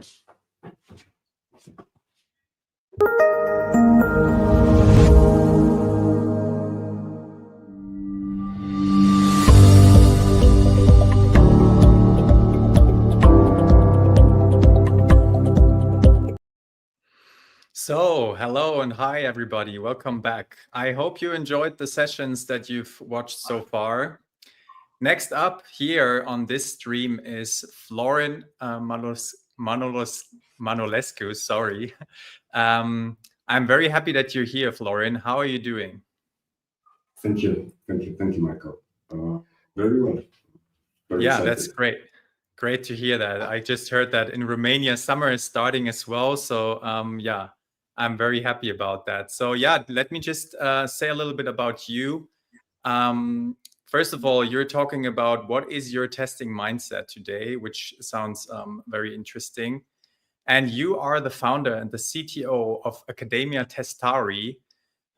So, hello and hi, everybody. Welcome back. I hope you enjoyed the sessions that you've watched so far. Next up here on this stream is Florin Manolescu. Sorry. I'm very happy that you're here, Florin. How are you doing? Thank you, Michael. Very well. Very yeah, excited. That's great. Great to hear that. I just heard that in Romania, summer is starting as well. So yeah, I'm very happy about that. So yeah, let me just say a little bit about you. First of all, you're talking about what is your testing mindset today, which sounds very interesting. And you are the founder and the CTO of Academia Testari,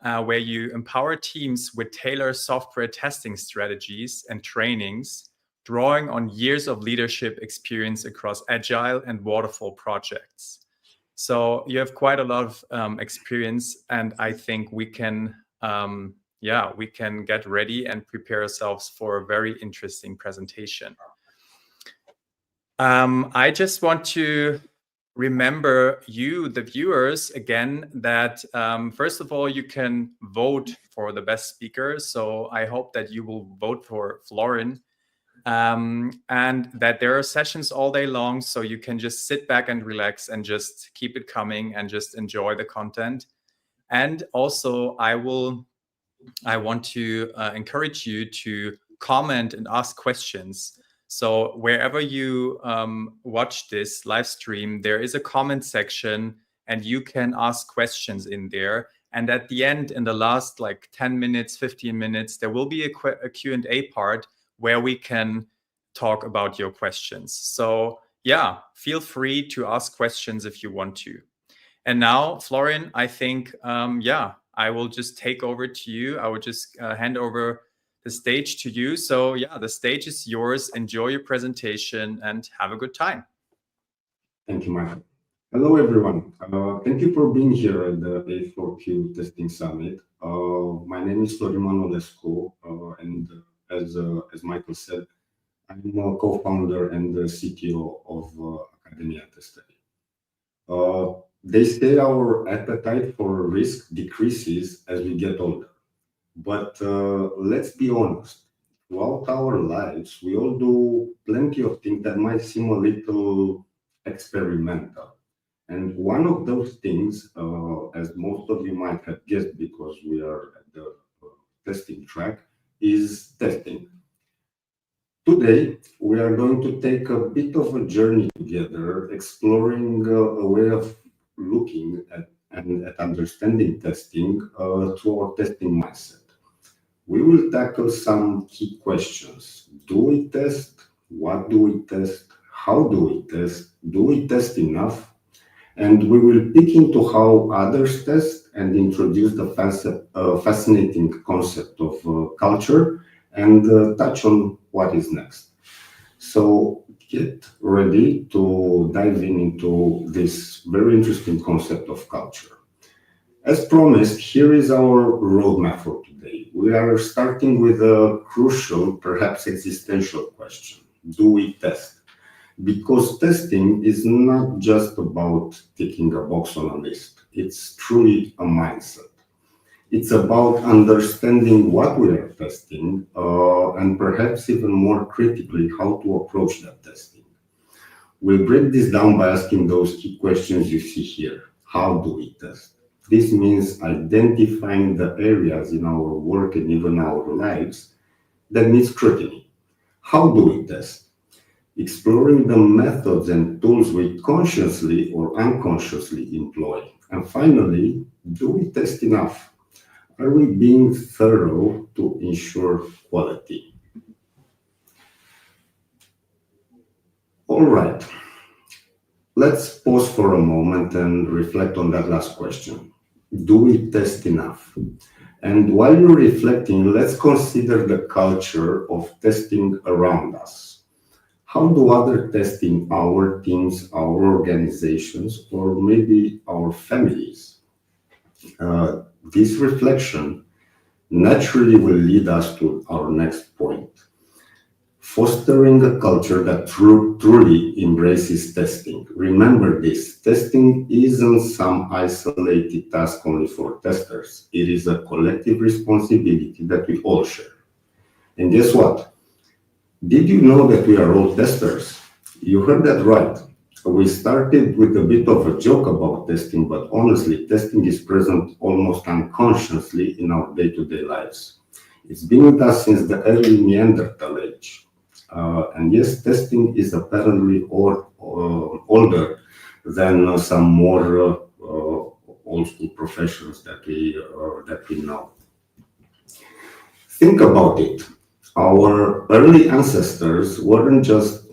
where you empower teams with tailored software testing strategies and trainings, drawing on years of leadership experience across agile and waterfall projects. So you have quite a lot of experience, and I think we can get ready and prepare ourselves for a very interesting presentation. I just want to remember you, the viewers, again, that first of all, you can vote for the best speaker. So I hope that you will vote for Florin, and that there are sessions all day long. So you can just sit back and relax and just keep it coming and just enjoy the content. And also I want to encourage you to comment and ask questions. So wherever you watch this live stream, there is a comment section and you can ask questions in there. And at the end, in the last like 10 minutes, 15 minutes, there will be a Q&A part where we can talk about your questions. So yeah, feel free to ask questions if you want to. And now, Florin, I think, I will just take over to you. I will just hand over the stage to you. So yeah, the stage is yours. Enjoy your presentation and have a good time. Thank you, Michael. Hello, everyone. Thank you for being here at the A4Q Testing Summit. My name is Florin Manolescu, and as Michael said, I'm a co-founder and the CTO of Academia Testari. They say our appetite for risk decreases as we get older. But let's be honest, throughout our lives, we all do plenty of things that might seem a little experimental. And one of those things, as most of you might have guessed because we are at the testing track, is testing. Today, we are going to take a bit of a journey together, exploring a way of looking at and at understanding testing through our testing mindset. We will tackle some key questions. Do we test? What do we test? How do we test? Do we test enough? And we will peek into how others test and introduce the fascinating concept of culture and touch on what is next. So get ready to dive into this very interesting concept of culture. As promised, here is our roadmap for today. We are starting with a crucial, perhaps existential question. Do we test? Because testing is not just about ticking a box on a list. It's truly a mindset. It's about understanding what we are testing and perhaps even more critically, how to approach that testing. We'll break this down by asking those key questions you see here. How do we test? This means identifying the areas in our work and even our lives that need scrutiny. How do we test? Exploring the methods and tools we consciously or unconsciously employ. And finally, do we test enough? Are we being thorough to ensure quality? All right, let's pause for a moment and reflect on that last question. Do we test enough? And while you're reflecting, let's consider the culture of testing around us. How do others test in our teams, our organizations, or maybe our families? This reflection naturally will lead us to our next point. Fostering a culture that truly embraces testing. Remember this, testing isn't some isolated task only for testers. It is a collective responsibility that we all share. And guess what? Did you know that we are all testers? You heard that right. We started with a bit of a joke about testing, but honestly, testing is present almost unconsciously in our day-to-day lives. It's been with us since the early Neanderthal age. And yes, testing is apparently older than some more old school professions that we know. Think about it. Our early ancestors weren't just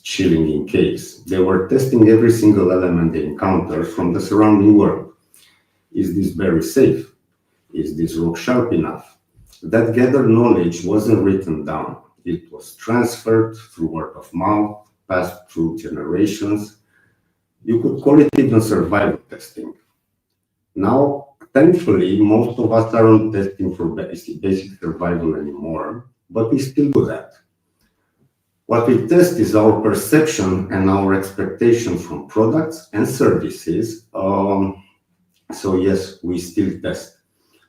chilling in caves. They were testing every single element they encountered from the surrounding world. Is this berry safe? Is this rock sharp enough? That gathered knowledge wasn't written down. It was transferred through word of mouth, passed through generations. You could call it even survival testing. Now, thankfully, most of us aren't testing for basic survival anymore, but we still do that. What we test is our perception and our expectations from products and services. So yes, we still test.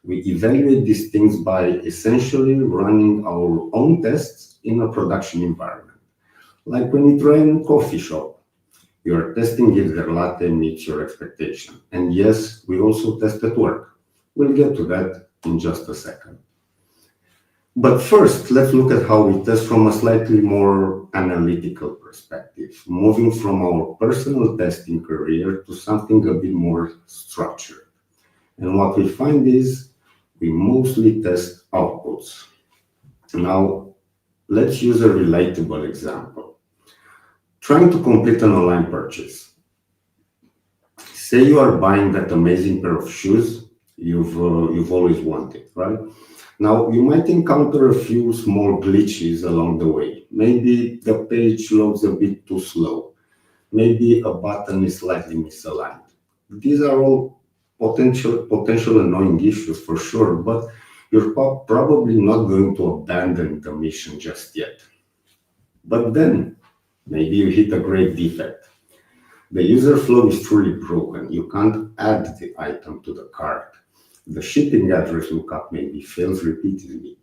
We evaluate these things by essentially running our own tests in a production environment. Like when you try in a coffee shop, you are testing if their latte meets your expectation. And yes, we also test at work. We'll get to that in just a second. But first, let's look at how we test from a slightly more analytical perspective, moving from our personal testing career to something a bit more structured. And what we find is we mostly test outputs. Now, let's use a relatable example. Trying to complete an online purchase. Say you are buying that amazing pair of shoes you've always wanted, right? Now, you might encounter a few small glitches along the way. Maybe the page loads a bit too slow. Maybe a button is slightly misaligned. These are all potential annoying issues for sure, but you're probably not going to abandon the mission just yet. But then, maybe you hit a great defect. The user flow is truly broken. You can't add the item to the cart. The shipping address lookup maybe fails repeatedly.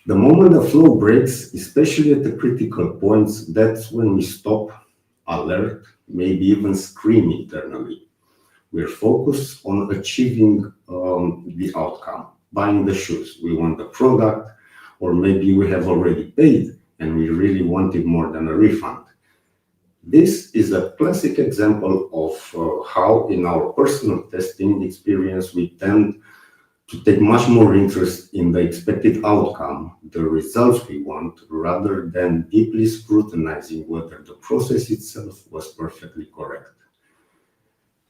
The moment the flow breaks, especially at the critical points, that's when we stop, alert, maybe even scream internally. We're focused on achieving the outcome, buying the shoes. We want the product, or maybe we have already paid and we really wanted more than a refund. This is a classic example of how in our personal testing experience, we tend to take much more interest in the expected outcome, the results we want, rather than deeply scrutinizing whether the process itself was perfectly correct.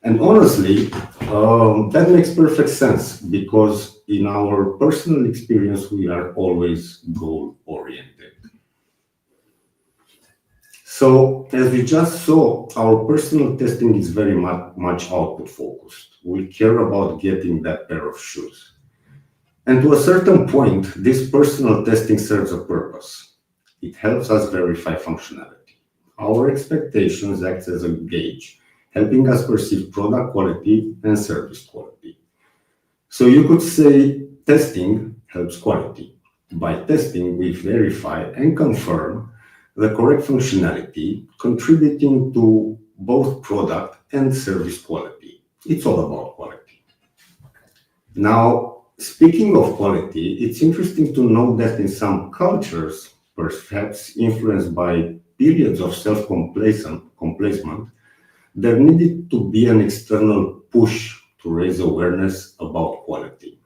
And honestly, that makes perfect sense because in our personal experience, we are always goal-oriented. So as we just saw, our personal testing is very much output focused. We care about getting that pair of shoes. And to a certain point, this personal testing serves a purpose. It helps us verify functionality. Our expectations act as a gauge, helping us perceive product quality and service quality. So you could say testing helps quality. By testing, we verify and confirm the correct functionality, contributing to both product and service quality. It's all about quality. Now, speaking of quality, it's interesting to note that in some cultures, perhaps influenced by periods of self-complacement, there needed to be an external push to raise awareness about quality.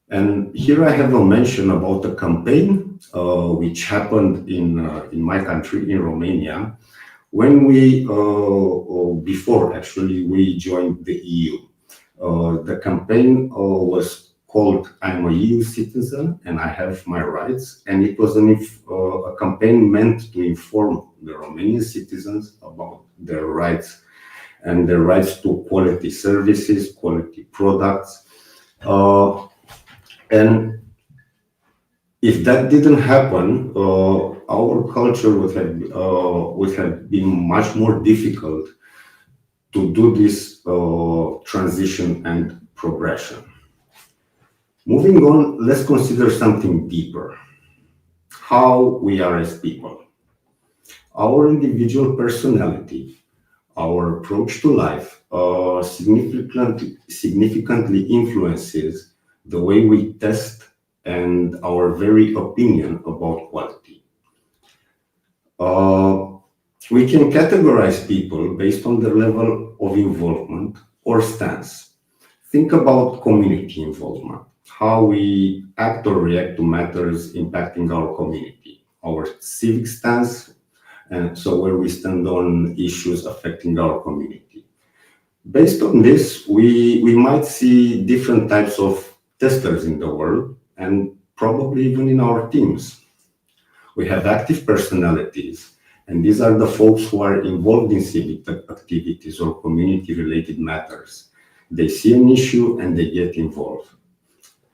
And here I have a mention about a campaign which happened in my country, in Romania, when before actually we joined the EU. The campaign was called "I'm a EU citizen and I have my rights," and it was a campaign meant to inform the Romanian citizens about their rights and their rights to quality services, quality products. And if that didn't happen, our culture would have been much more difficult to do this transition and progression. Moving on, let's consider something deeper: how we are as people. Our individual personality, our approach to life, significantly influences the way we test and our very opinion about quality. We can categorize people based on their level of involvement or stance. Think about community involvement, how we act or react to matters impacting our community, our civic stance, and so where we stand on issues affecting our community. Based on this, we might see different types of testers in the world, and probably even in our teams. We have active personalities, and these are the folks who are involved in civic activities or community-related matters. They see an issue and they get involved.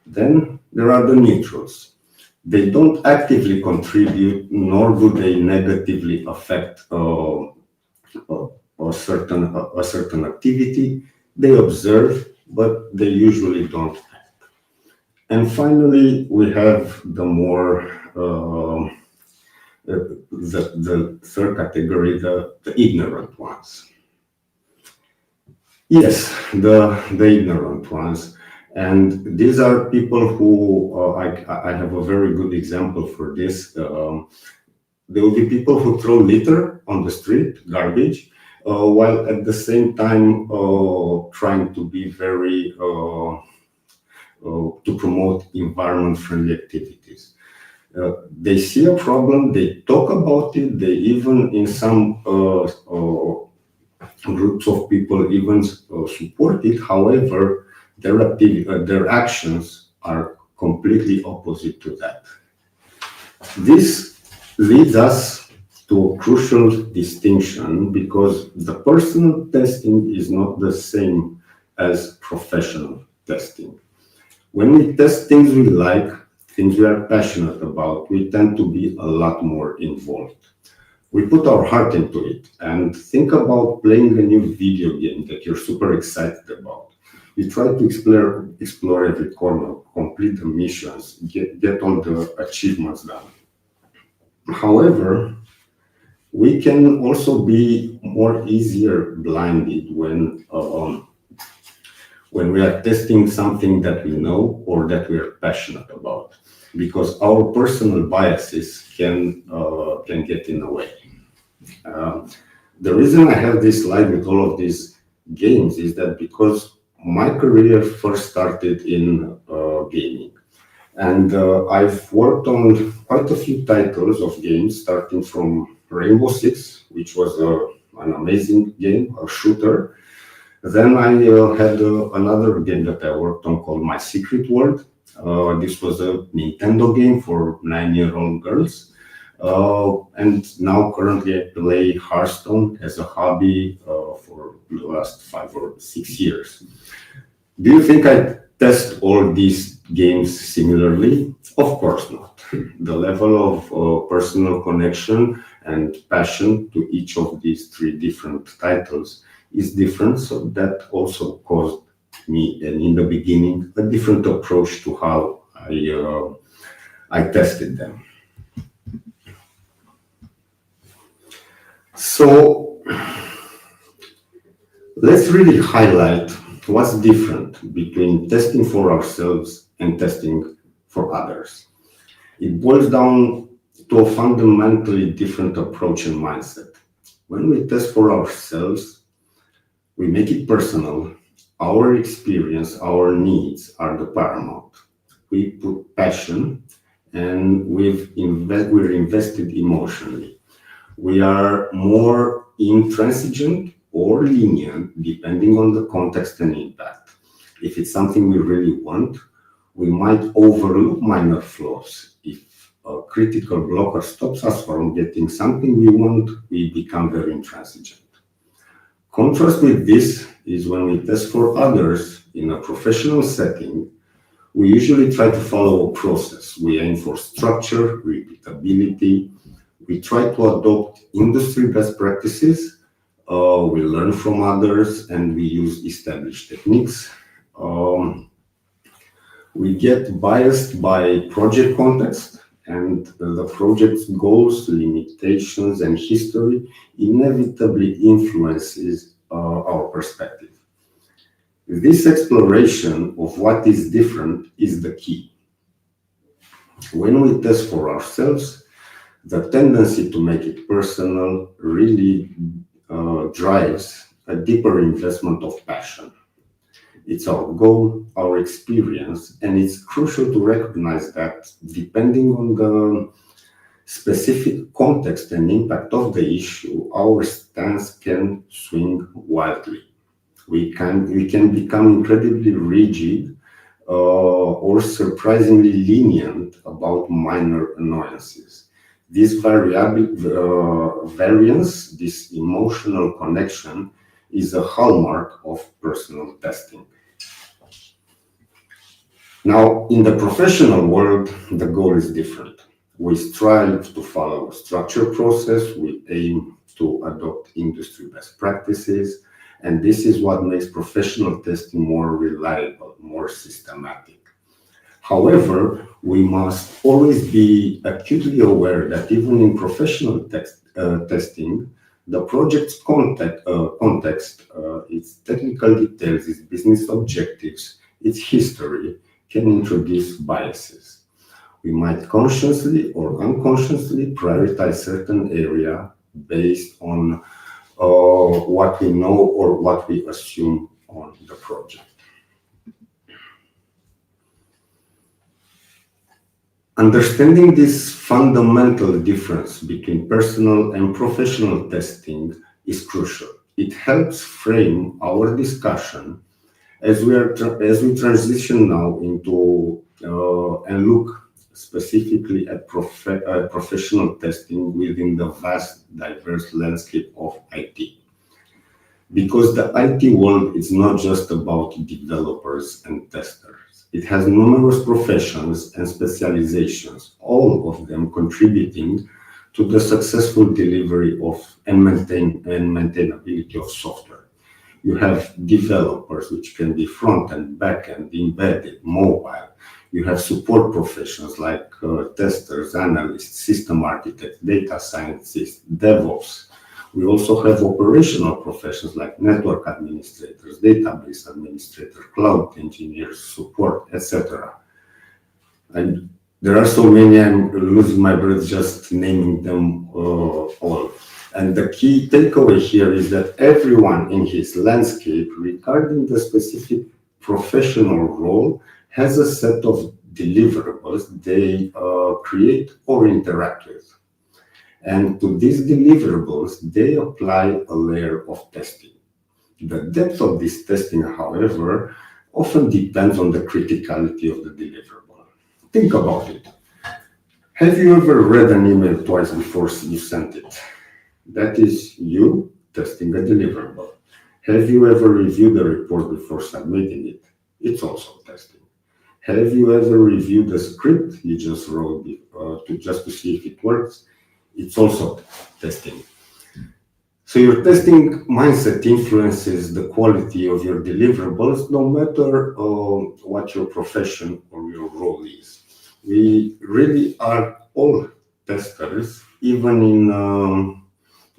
Then there are the neutrals. They don't actively contribute, nor do they negatively affect a certain activity. They observe, but they usually don't act. And finally, we have the third category, the ignorant ones. Yes, the ignorant ones. And these are people who, I have a very good example for this. There will be people who throw litter on the street, garbage, while at the same time trying to be very, to promote environment-friendly activities. They see a problem, they talk about it, they even, in some groups of people, even support it. However, their actions are completely opposite to that. This leads us to a crucial distinction, because the personal testing is not the same as professional testing. When we test things we like, things we are passionate about, we tend to be a lot more involved. We put our heart into it. And think about playing a new video game that you're super excited about. You try to explore every corner, complete the missions, get all the achievements done. However, we can also be more easier blinded when we are testing something that we know or that we are passionate about, because our personal biases can get in the way. The reason I have this slide with all of these games is that because my career first started in gaming, and I've worked on quite a few titles of games, starting from Rainbow Six, which was an amazing game, a shooter. Then I had another game that I worked on called My Secret World. This was a Nintendo game for 9-year-old girls. And now currently I play Hearthstone as a hobby for the last 5 or 6 years. Do you think I test all these games similarly? Of course not. The level of personal connection and passion to each of these 3 different titles is different, so that also caused me, and in the beginning, a different approach to how I tested them. So let's really highlight what's different between testing for ourselves and testing for others. It boils down to a fundamentally different approach and mindset. When we test for ourselves, we make it personal. Our experience, our needs are the paramount. We put passion, and we're invested emotionally. We are more intransigent or lenient depending on the context and impact. If it's something we really want, We might overlook minor flaws. If a critical blocker stops us from getting something we want, we become very intransigent. Contrast with this is when we test for others in a professional setting. We usually try to follow a process. We aim for structure, repeatability. We try to adopt industry best practices. We learn from others and we use established techniques. We get biased by project context, and the project's goals, limitations, and history inevitably influences our perspective. This exploration of what is different is the key. When we test for ourselves, the tendency to make it personal really drives a deeper investment of passion. It's our goal, our experience, and it's crucial to recognize that depending on the specific context and impact of the issue, our stance can swing wildly. We can become incredibly rigid or surprisingly lenient about minor annoyances. This variance, this emotional connection, is a hallmark of personal testing. Now, in the professional world, the goal is different. We strive to follow a structured process. We aim to adopt industry best practices. And this is what makes professional testing more reliable, more systematic. However, we must always be acutely aware that even in professional testing, the project's context, its technical details, its business objectives, its history can introduce biases. We might consciously or unconsciously prioritize certain area based on what we know or what we assume on the project. Understanding this fundamental difference between personal and professional testing is crucial. It helps frame our discussion as we transition now into and look specifically at professional testing within the vast, diverse landscape of IT. Because the IT world is not just about developers and testers. It has numerous professions and specializations, all of them contributing to the successful delivery of and maintainability of software. You have developers, which can be front-end, back-end, embedded, mobile. You have support professions like testers, analysts, system architects, data scientists, DevOps. We also have operational professions like network administrators, database administrators, cloud engineers, support, etc. And there are so many, I'm losing my breath just naming them all. And the key takeaway here is that everyone in his landscape, regarding the specific professional role, has a set of deliverables they create or interact with. And to these deliverables, they apply a layer of testing. The depth of this testing, however, often depends on the criticality of the deliverable. Think about it. Have you ever read an email twice before you sent it? That is you testing a deliverable. Have you ever reviewed a report before submitting it? It's also testing. Have you ever reviewed the script you just wrote just to see if it works? It's also testing. So your testing mindset influences the quality of your deliverables, no matter what your profession or your role is. We really are all testers, even in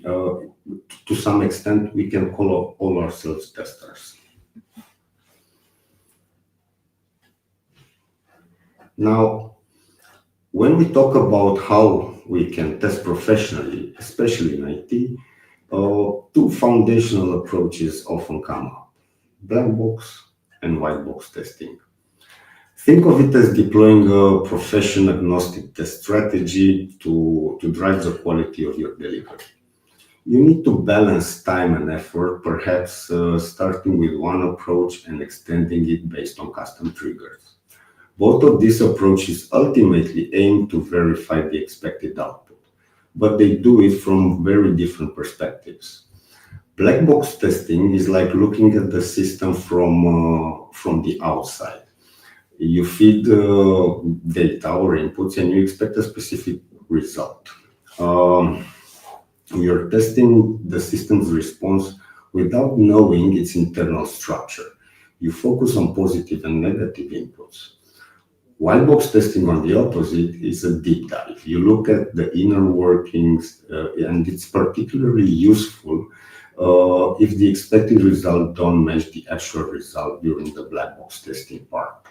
to some extent, we can call all ourselves testers. Now, when we talk about how we can test professionally, especially in IT, two foundational approaches often come up: black box and white box testing. Think of it as deploying a profession-agnostic test strategy to drive the quality of your delivery. You need to balance time and effort, perhaps starting with one approach and extending it based on custom triggers. Both of these approaches ultimately aim to verify the expected output, but they do it from very different perspectives. Black box testing is like looking at the system from the outside. You feed data or inputs and you expect a specific result. You're testing the system's response without knowing its internal structure. You focus on positive and negative inputs. White box testing, on the opposite, is a deep dive. You look at the inner workings, and it's particularly useful if the expected result don't match the actual result during the black box testing part.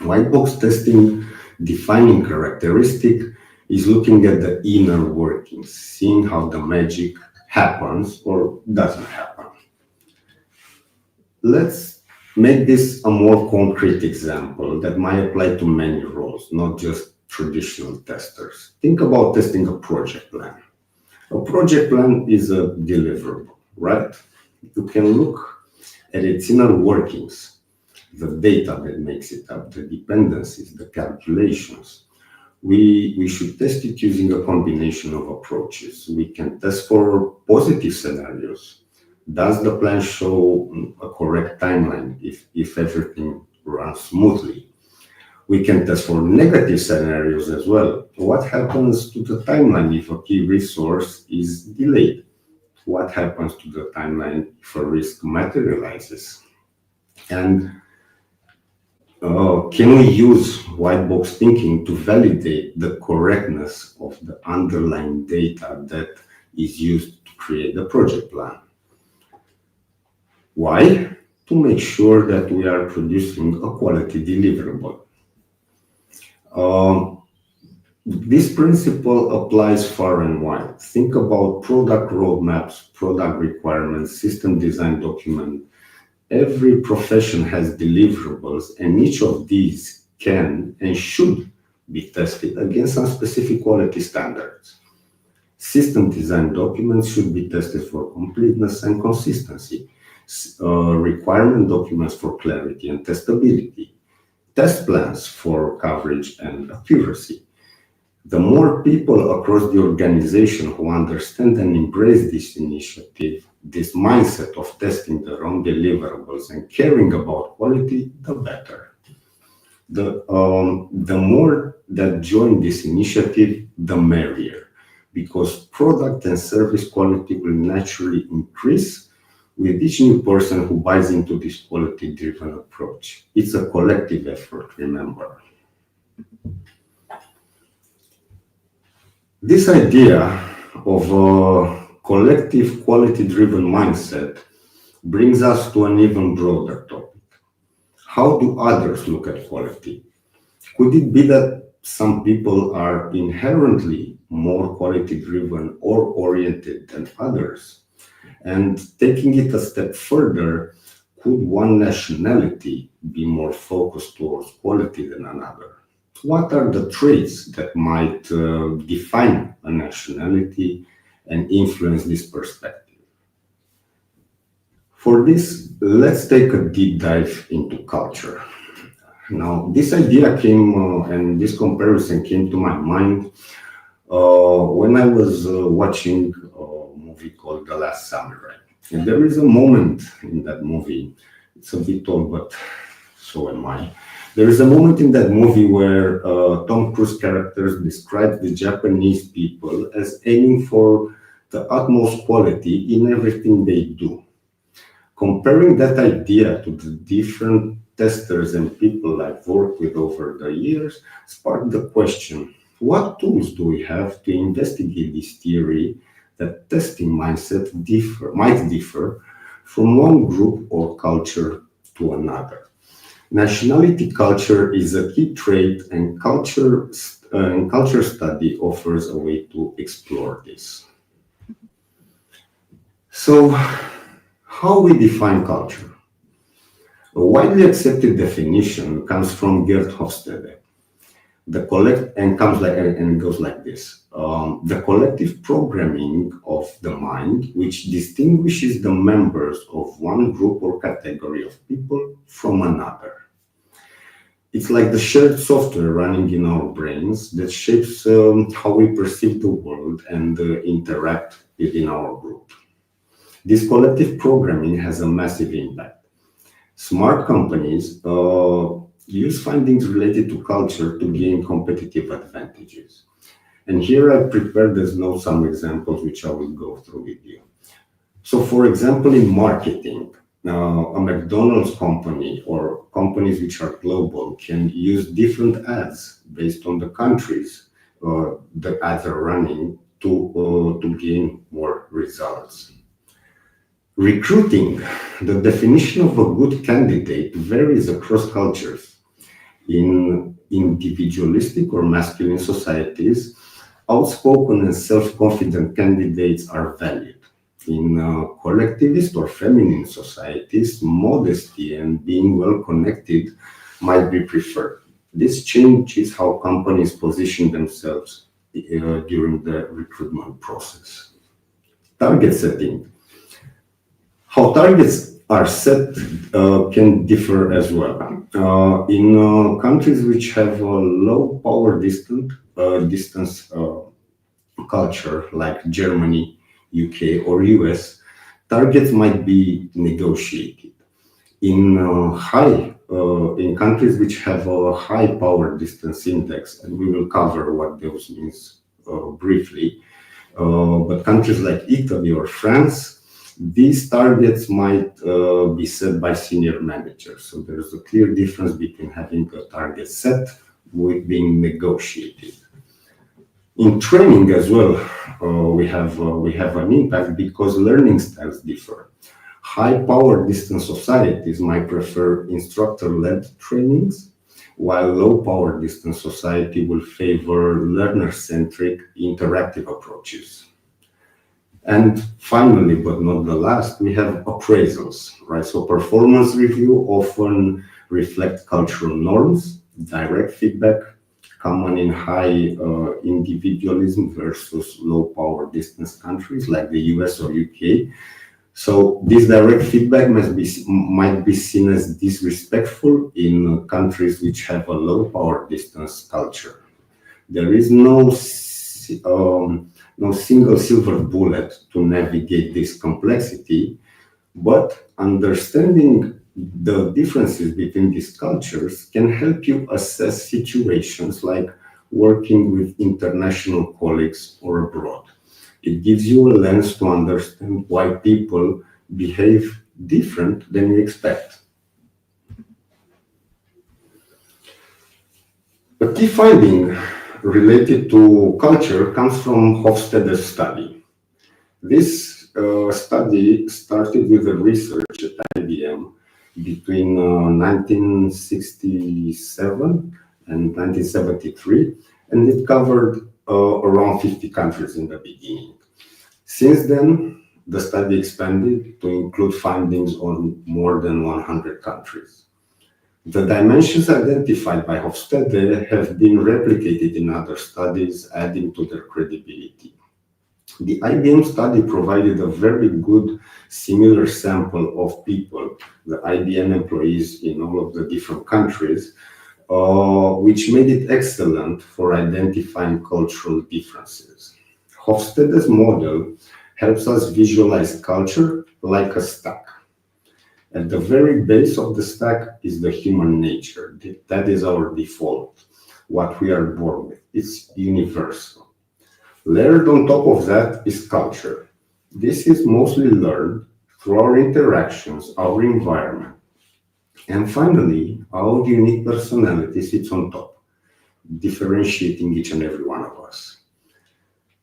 White box testing defining characteristic is looking at the inner workings, seeing how the magic happens or doesn't happen. Let's make this a more concrete example that might apply to many roles, not just traditional testers. Think about testing a project plan. A project plan is a deliverable, right? You can look at its inner workings, the data that makes it up, the dependencies, the calculations. We should test it using a combination of approaches. We can test for positive scenarios. Does the plan show a correct timeline if everything runs smoothly? We can test for negative scenarios as well. What happens to the timeline if a key resource is delayed? What happens to the timeline if a risk materializes? And can we use white box thinking to validate the correctness of the underlying data that is used to create the project plan? Why? To make sure that we are producing a quality deliverable. This principle applies far and wide. Think about product roadmaps, product requirements, system design document. Every profession has deliverables, and each of these can and should be tested against some specific quality standards. System design documents should be tested for completeness and consistency. Requirement documents for clarity and testability. Test plans for coverage and accuracy. The more people across the organization who understand and embrace this initiative, this mindset of testing their own deliverables and caring about quality, the better. The more that join this initiative, the merrier, because product and service quality will naturally increase with each new person who buys into this quality-driven approach. It's a collective effort, remember. This idea of a collective quality-driven mindset brings us to an even broader topic. How do others look at quality? Could it be that some people are inherently more quality-driven or oriented than others? And taking it a step further, could one nationality be more focused towards quality than another? What are the traits that might define a nationality and influence this perspective? For this, let's take a deep dive into culture. Now, this idea came and this comparison came to my mind when I was watching a movie called The Last Samurai. And there is a moment in that movie, it's a bit old, but so am I. There is a moment in that movie where Tom Cruise characters describe the Japanese people as aiming for the utmost quality in everything they do. Comparing that idea to the different testers and people I've worked with over the years sparked the question, what tools do we have to investigate this theory that testing mindset might differ from one group or culture to another? Nationality culture is a key trait, and culture study offers a way to explore this. So, how we define culture? A widely accepted definition comes from Gerd Hofstede. It goes like this. The collective programming of the mind, which distinguishes the members of one group or category of people from another. It's like the shared software running in our brains that shapes how we perceive the world and interact within our group. This collective programming has a massive impact. Smart companies use findings related to culture to gain competitive advantages. And here I prepared as notes some examples which I will go through with you. So for example, in marketing, a McDonald's company or companies which are global can use different ads based on the countries the ads are running to gain more results. Recruiting, the definition of a good candidate varies across cultures. In individualistic or masculine societies, outspoken and self-confident candidates are valued. In collectivist or feminine societies, modesty and being well-connected might be preferred. This changes how companies position themselves during the recruitment process. Target setting. How targets are set can differ as well. In countries which have a low power distance culture, like Germany, UK, or US, targets might be negotiated. In countries which have a high power distance index, and we will cover what those means briefly, but countries like Italy or France, these targets might be set by senior managers. So there's a clear difference between having a target set with being negotiated. In training as well, we have an impact because learning styles differ. High power distance societies might prefer instructor-led trainings, while low power distance society will favor learner-centric interactive approaches. And finally, but not the last, we have appraisals, right? So performance review often reflect cultural norms, direct feedback, common in high individualism versus low power distance countries like the US or UK. So this direct feedback might be seen as disrespectful in countries which have a low power distance culture. There is no single silver bullet to navigate this complexity, but understanding the differences between these cultures can help you assess situations like working with international colleagues or abroad. It gives you a lens to understand why people behave different than you expect. A key finding related to culture comes from Hofstede's study. This study started with a research at IBM between 1967 and 1973, and it covered around 50 countries in the beginning. Since then, the study expanded to include findings on more than 100 countries. The dimensions identified by Hofstede have been replicated in other studies, adding to their credibility. The IBM study provided a very good similar sample of people, the IBM employees in all of the different countries, which made it excellent for identifying cultural differences. Hofstede's model helps us visualize culture like a stack. At the very base of the stack is the human nature. That is our default, what we are born with. It's universal. Layered on top of that is culture. This is mostly learned through our interactions, our environment. And finally, our unique personality sits on top, differentiating each and every one of us.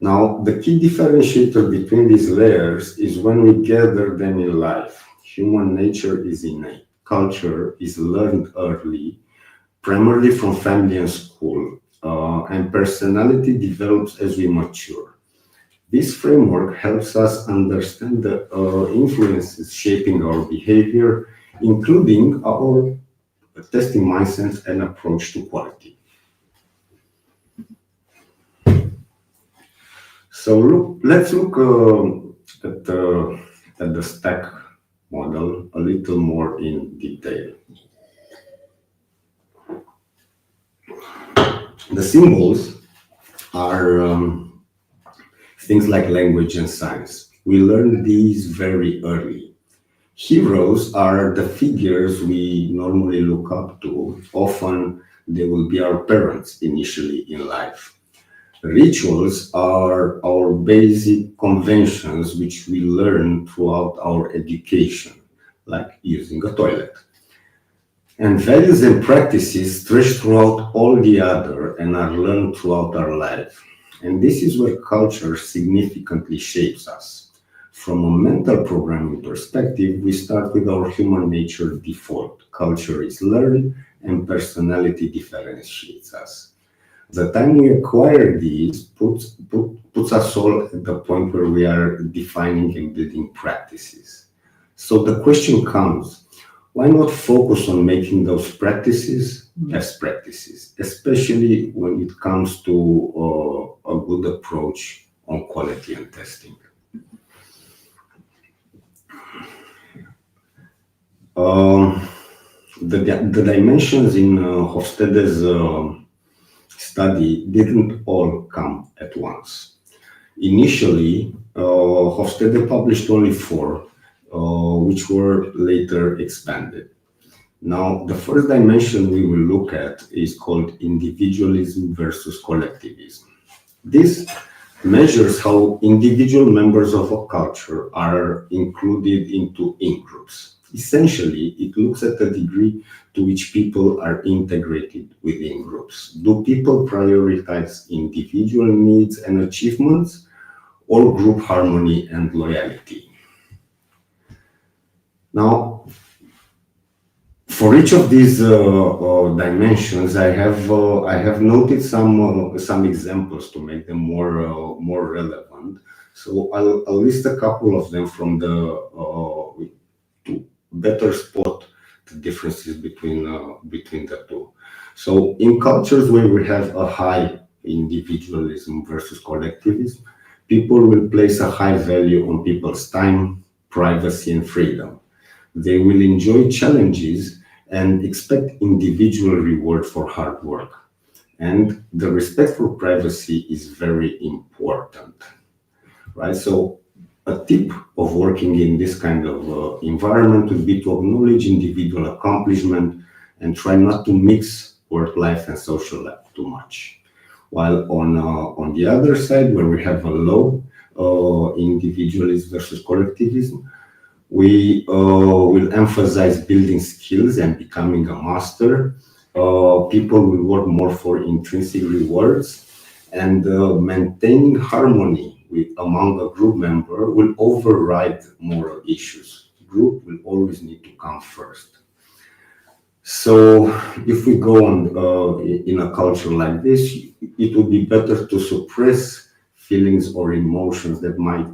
Now, the key differentiator between these layers is when we gather them in life. Human nature is innate. Culture is learned early, primarily from family and school, and personality develops as we mature. This framework helps us understand the influences shaping our behavior, including our testing mindset and approach to quality. So let's look at the stack model a little more in detail. The symbols are things like language and science. We learn these very early. Heroes are the figures we normally look up to. Often they will be our parents initially in life. Rituals are our basic conventions which we learn throughout our education, like using a toilet. And values and practices stretch throughout all the other and are learned throughout our life. And this is where culture significantly shapes us. From a mental programming perspective, we start with our human nature default. Culture is learned and personality differentiates us. The time we acquire these puts us all at the point where we are defining and building practices. So the question comes, why not focus on making those practices best practices, especially when it comes to a good approach on quality and testing? The dimensions in Hofstede's study didn't all come at once. Initially, Hofstede published only 4, which were later expanded. Now, the first dimension we will look at is called individualism versus collectivism. This measures how individual members of a culture are included into in-groups. Essentially, it looks at the degree to which people are integrated within groups. Do people prioritize individual needs and achievements or group harmony and loyalty? Now, for each of these dimensions, I have noted some examples to make them more relevant. So I'll list a couple of them from to better spot the differences between the two. So in cultures where we have a high individualism versus collectivism, people will place a high value on people's time, privacy, and freedom. They will enjoy challenges and expect individual reward for hard work. And the respect for privacy is very important, right? So a tip of working in this kind of environment would be to acknowledge individual accomplishment and try not to mix work life and social life too much. While on the other side, where we have a low individualism versus collectivism, we will emphasize building skills and becoming a master. People will work more for intrinsic rewards, and maintaining harmony among a group member will override moral issues. Group will always need to come first. So if we go on in a culture like this, it would be better to suppress feelings or emotions that might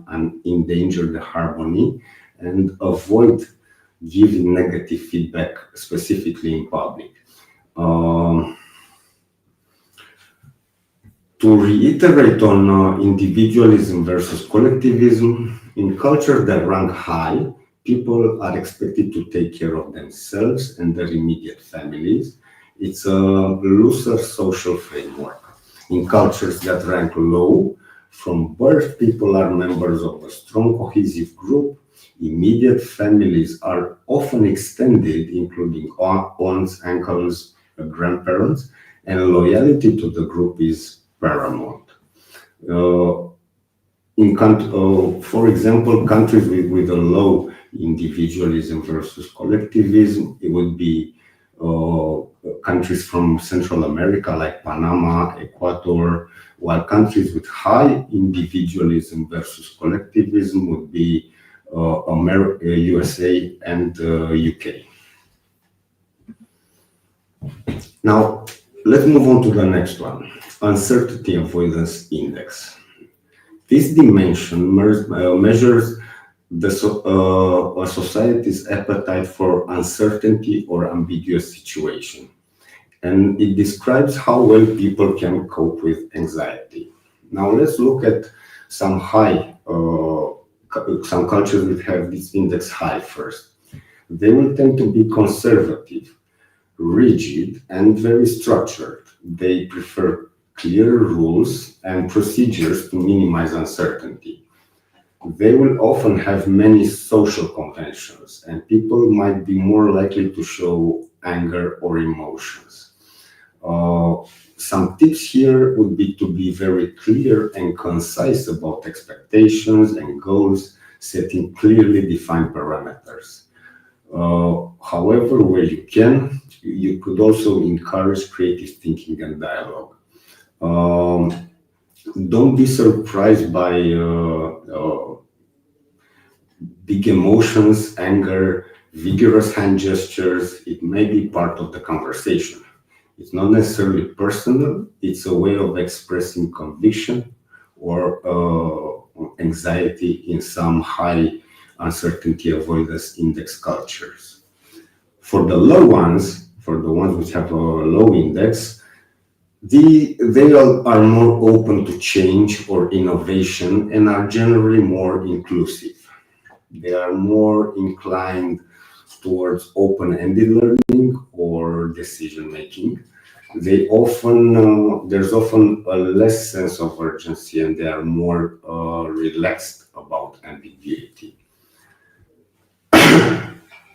endanger the harmony and avoid giving negative feedback, specifically in public. To reiterate on individualism versus collectivism, in cultures that rank high, people are expected to take care of themselves and their immediate families. It's a looser social framework. In cultures that rank low, from birth, people are members of a strong, cohesive group. Immediate families are often extended, including aunts, uncles, grandparents, and loyalty to the group is paramount. For example, countries with a low individualism versus collectivism, it would be countries from Central America like Panama, Ecuador, while countries with high individualism versus collectivism would be USA and UK. Now, let's move on to the next one, uncertainty avoidance index. This dimension measures a society's appetite for uncertainty or ambiguous situation. And it describes how well people can cope with anxiety. Now let's look at some cultures that have this index high first. They will tend to be conservative, rigid, and very structured. They prefer clear rules and procedures to minimize uncertainty. They will often have many social conventions, and people might be more likely to show anger or emotions. Some tips here would be to be very clear and concise about expectations and goals, setting clearly defined parameters. However, where you can, you could also encourage creative thinking and dialogue. Don't be surprised by big emotions, anger, vigorous hand gestures. It may be part of the conversation. It's not necessarily personal, it's a way of expressing conviction or anxiety in some high uncertainty avoidance index cultures. For the low ones, for the ones which have a low index, they are more open to change or innovation and are generally more inclusive. They are more inclined towards open-ended learning or decision-making. There's often a less sense of urgency, and they are more relaxed about ambiguity.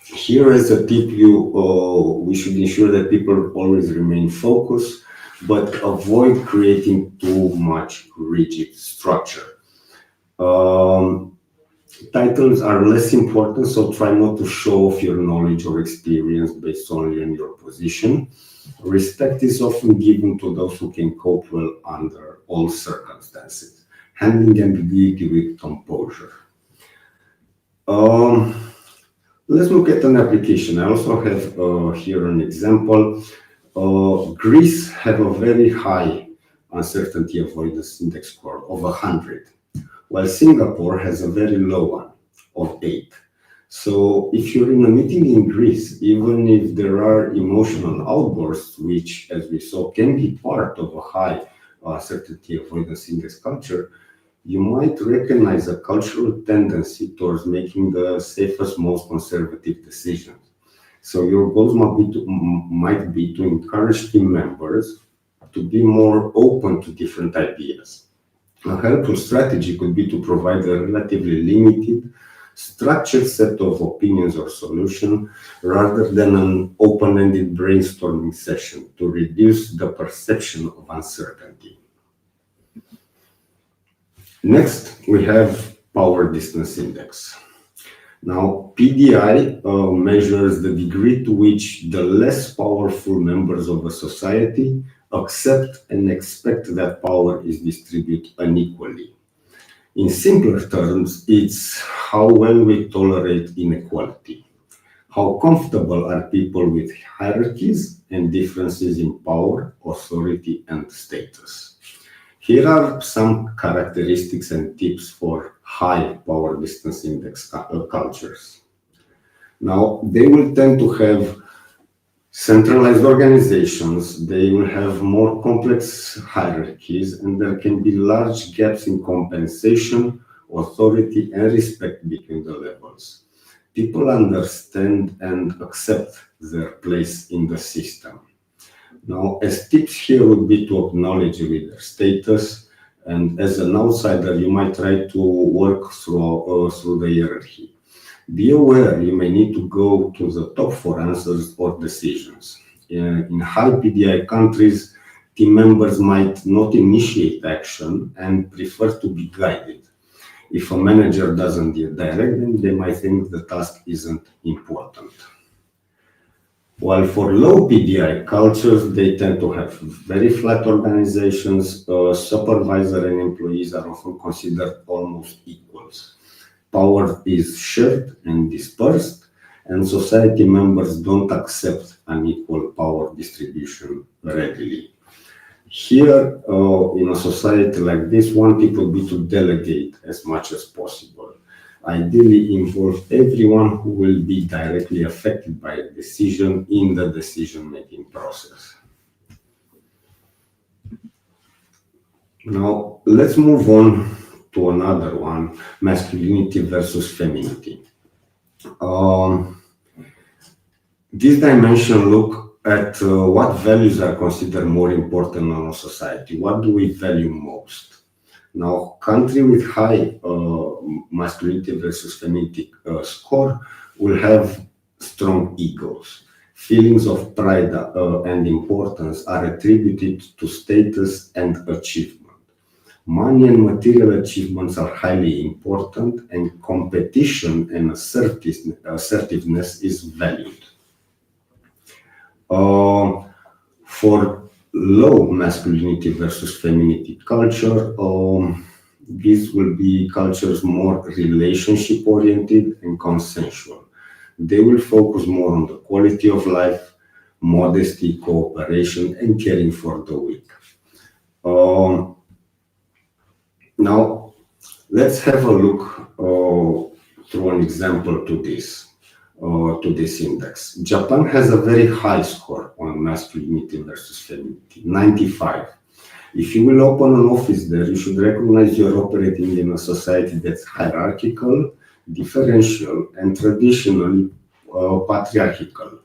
Here is a tip: we should ensure that people always remain focused, but avoid creating too much rigid structure. Titles are less important, so try not to show off your knowledge or experience based only on your position. Respect is often given to those who can cope well under all circumstances, handling ambiguity with composure. Let's look at an application. I also have here an example. Greece have a very high uncertainty avoidance index score of 100. While Singapore has a very low one of 8. So if you're in a meeting in Greece, even if there are emotional outbursts, which, as we saw, can be part of a high uncertainty avoidance index culture, you might recognize a cultural tendency towards making the safest, most conservative decisions. So your goals might be to encourage team members to be more open to different ideas. A helpful strategy could be to provide a relatively limited, structured set of opinions or solutions rather than an open-ended brainstorming session to reduce the perception of uncertainty. Next, we have Power Distance Index. Now, PDI measures the degree to which the less powerful members of a society accept and expect that power is distributed unequally. In simpler terms, it's how well we tolerate inequality. How comfortable are people with hierarchies and differences in power, authority, and status? Here are some characteristics and tips for high power distance index cultures. Now, they will tend to have centralized organizations, they will have more complex hierarchies, and there can be large gaps in compensation, authority, and respect between the levels. People understand and accept their place in the system. Now, as tips here would be to acknowledge leader status, and as an outsider, you might try to work through the hierarchy. Be aware you may need to go to the top for answers or decisions. In high PDI countries, team members might not initiate action and prefer to be guided. If a manager doesn't direct them, they might think the task isn't important. While for low PDI cultures, they tend to have very flat organizations. Supervisor and employees are often considered almost equals. Power is shared and dispersed, and society members don't accept unequal power distribution readily. Here, in a society like this, one tip would be to delegate as much as possible. Ideally, involve everyone who will be directly affected by a decision in the decision-making process. Now, let's move on to another one, masculinity versus femininity. This dimension look at what values are considered more important in our society. What do we value most? Now, country with high masculinity versus femininity score will have strong egos. Feelings of pride and importance are attributed to status and achievement. Money and material achievements are highly important, and competition and assertiveness is valued. For low masculinity versus femininity culture, these will be cultures more relationship oriented and consensual. They will focus more on the quality of life, modesty, cooperation, and caring for the weak. Now, let's have a look through an example to this index. Japan has a very high score on masculinity versus femininity, 95. If you will open an office there, you should recognize you're operating in a society that's hierarchical, differential, and traditionally patriarchal.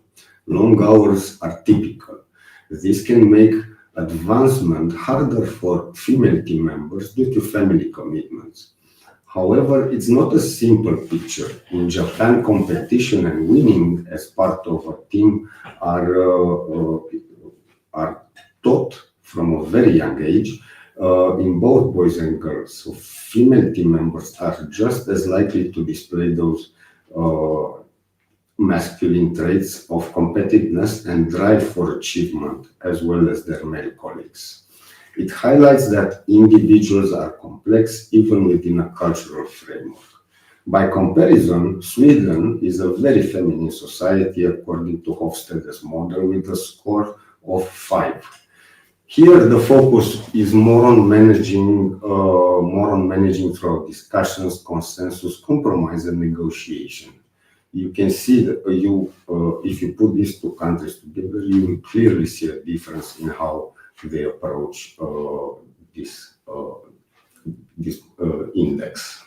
Long hours are typical. This can make advancement harder for female team members due to family commitments. However, it's not a simple picture. In Japan, competition and winning as part of a team are taught from a very young age in both boys and girls. So female team members are just as likely to display those masculine traits of competitiveness and drive for achievement, as well as their male colleagues. It highlights that individuals are complex even within a cultural framework. By comparison, Sweden is a very feminine society according to Hofstede's model with a score of 5. Here, the focus is more on managing through discussions, consensus, compromise, and negotiation. You can see that if you put these two countries together, you will clearly see a difference in how they approach this index.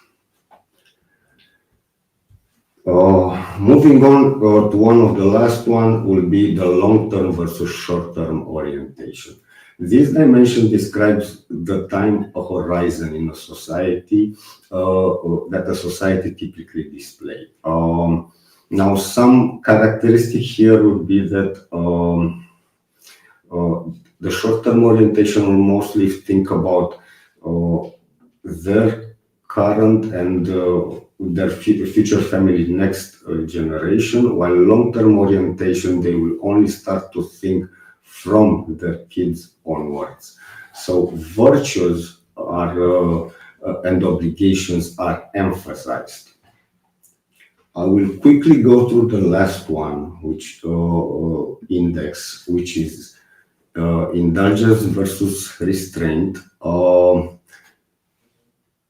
Moving on to one of the last one will be the long-term versus short-term orientation. This dimension describes the time horizon in a society that a society typically displays. Now, some characteristic here would be that the short-term orientation will mostly think about their current and their future family, next generation, while long-term orientation, they will only start to think from their kids onwards. So virtues are and obligations are emphasized. I will quickly go through the last one, which index, which is indulgence versus restraint.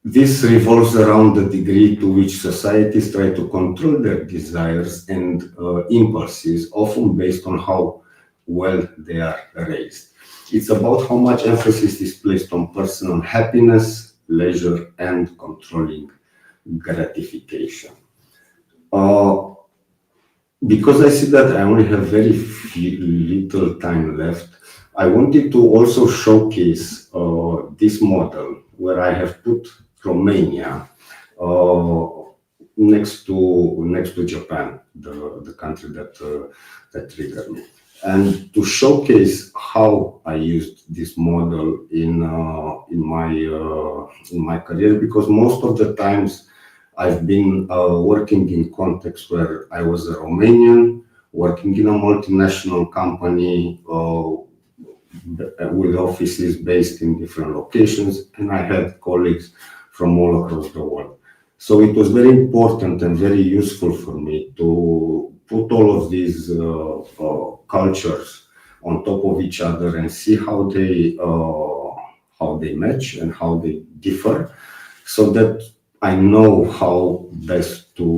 This revolves around the degree to which societies try to control their desires and impulses, often based on how well they are raised. It's about how much emphasis is placed on personal happiness, leisure, and controlling gratification. Because I see that I only have very little time left, I wanted to also showcase this model where I have put Romania next to Japan, the country that triggered me, and to showcase how I used this model in my career, because most of the times I've been working in context where I was a Romanian working in a multinational company with offices based in different locations, and I had colleagues from all across the world. So it was very important and very useful for me to put all of these cultures on top of each other and see how they match and how they differ, so that I know how best to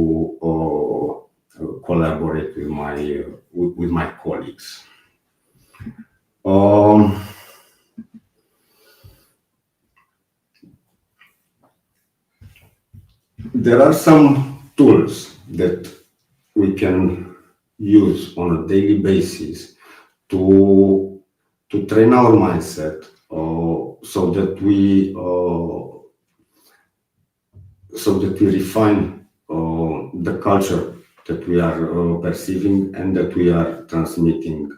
collaborate with my colleagues. There are some tools that we can use on a daily basis to train our mindset so that we refine the culture that we are perceiving and that we are transmitting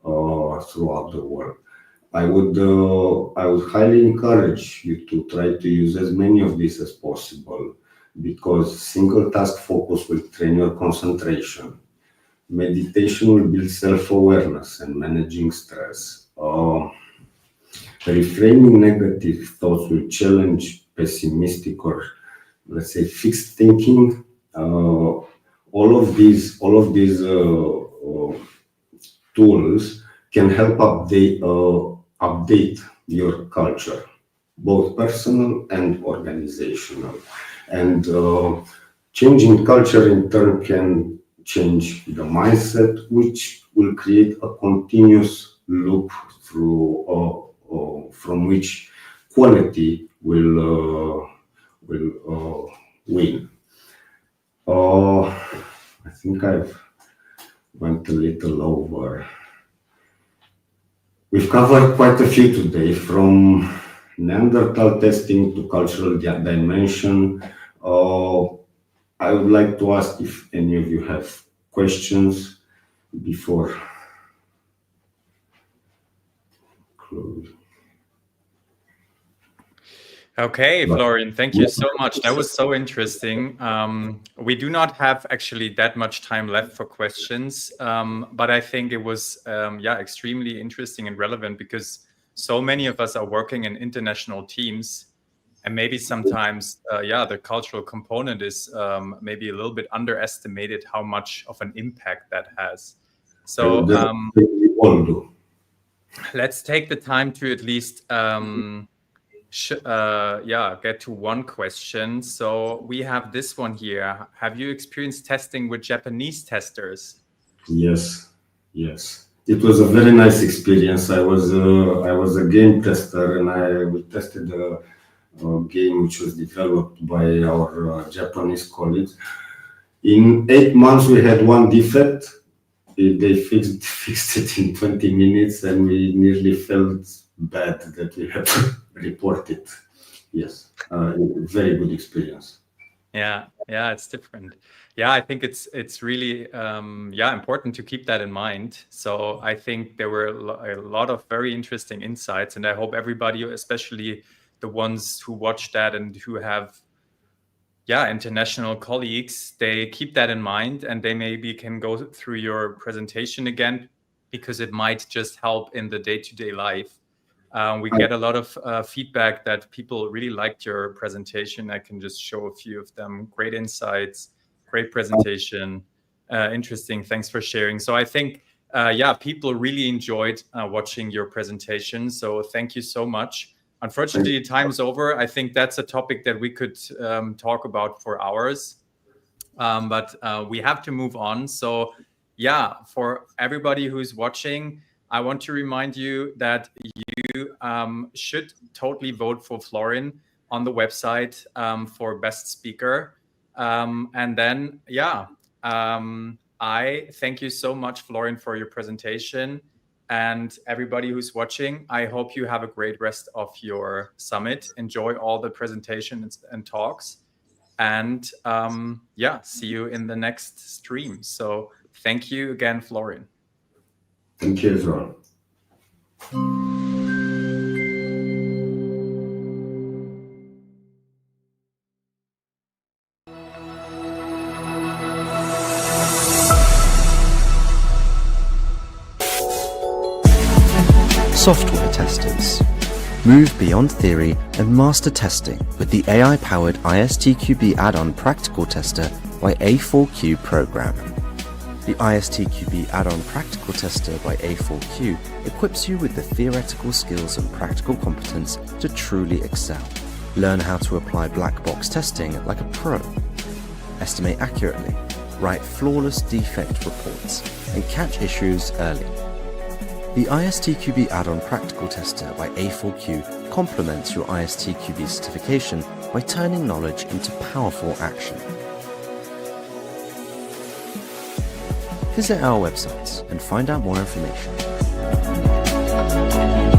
throughout the world. I would highly encourage you to try to use as many of these as possible, because single task focus will train your concentration. Meditation will build self-awareness and managing stress. Reframing negative thoughts will challenge pessimistic or, let's say, fixed thinking. All of these tools can help update your culture, both personal and organizational. And changing culture in turn can change the mindset, which will create a continuous loop from which quality will win. I think I've went a little over. We've covered quite a few today, from Neanderthal testing to cultural dimension. I would like to ask if any of you have questions before closing. Okay, Florin, thank you so much. That was so interesting. We do not have actually that much time left for questions, but I think it was extremely interesting and relevant, because so many of us are working in international teams, and maybe sometimes the cultural component is maybe a little bit underestimated, how much of an impact that has. So let's take the time to at least get to one question. So we have this one here. Have you experienced testing with Japanese testers? Yes. It was a very nice experience. I was a game tester, and we tested a game which was developed by our Japanese colleagues. In 8 months, we had one defect. They fixed it in 20 minutes, and we nearly felt bad that we had to report it. Yes, very good experience. Yeah, it's different. Yeah, I think it's really important to keep that in mind. So I think there were a lot of very interesting insights, and I hope everybody, especially the ones who watch that and who have international colleagues, they keep that in mind, and they maybe can go through your presentation again, because it might just help in the day-to-day life. We get a lot of feedback that people really liked your presentation. I can just show a few of them. Great insights, great presentation, interesting. Thanks for sharing. So I think, people really enjoyed watching your presentation. So thank you so much. Unfortunately, time's over. I think that's a topic that we could talk about for hours, but we have to move on. So for everybody who's watching, I want to remind you that you should totally vote for Florin on the website for best speaker. And then, I thank you so much, Florin, for your presentation. And everybody who's watching, I hope you have a great rest of your summit. Enjoy all the presentations and talks. And see you in the next stream. So thank you again, Florin. Thank you as well. Software testers. Move beyond theory and master testing with the AI-powered ISTQB add-on practical tester by A4Q program. The ISTQB add-on practical tester by A4Q equips you with the theoretical skills and practical competence to truly excel. Learn how to apply black box testing like a pro. Estimate accurately, write flawless defect reports, and catch issues early. The ISTQB add-on practical tester by A4Q complements your ISTQB certification by turning knowledge into powerful action. Visit our websites and find out more information. Thank you.